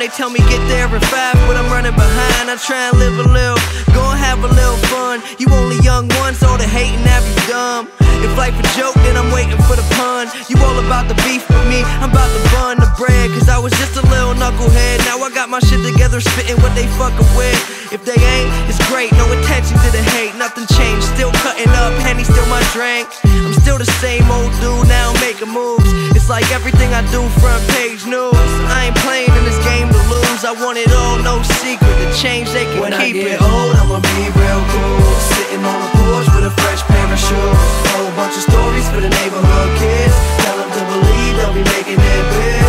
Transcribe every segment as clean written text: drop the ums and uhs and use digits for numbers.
They tell me get there in 5, but I'm running behind. I try and live a little, go and have a little fun. You only young ones, so the hating have you dumb. If life a joke, then I'm waiting for the pun. You all about the beef with me, I'm about to bun the bread. Cause I was just a little knucklehead. Now I got my shit together, spitting what they fucking with. If they ain't, it's great, no attention to the hate. Nothing changed, still cutting up, Henny still my drink. I'm still the same old dude, now I'm making moves. It's like everything I do, front page news. I ain't playing in this game to lose. I want it all, no secret. The change, they can when keep it. When I get old, I'ma be real cool. Sitting on the porch with a fresh pair of shoes. Whole bunch of stories for the neighborhood kids. Tell them to believe they'll be making it big.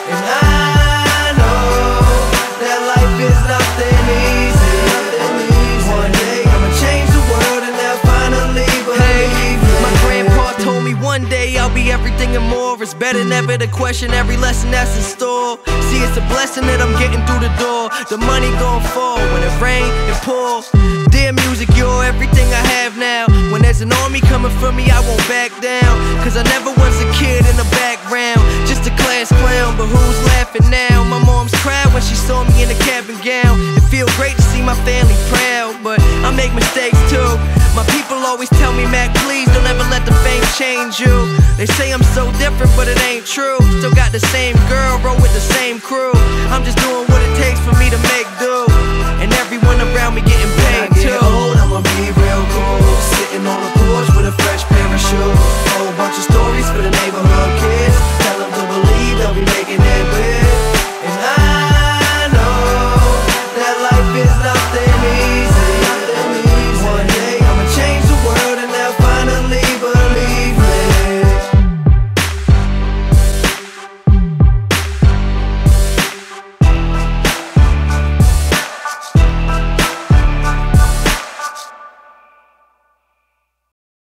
And I know that life is nothing easy. One day I'ma change the world and they'll finally believe it. My grandpa told me one day I'll be everything and more. It's better never to question every lesson that's in store. See, it's a blessing that I'm getting through the door. The money gon' fall when it rain and pour. Dear music, you're everything I have now. When there's an army coming for me, I won't back down. Cause I never was a kid in the background, just a class clown, but who's laughing now? My mom's cried when she saw me in a cap and gown. It feel great to see my family proud, but I make mistakes too. My people always tell me, Mac, please don't ever let the fame change you. They say I'm so different, but it ain't true. Still got the same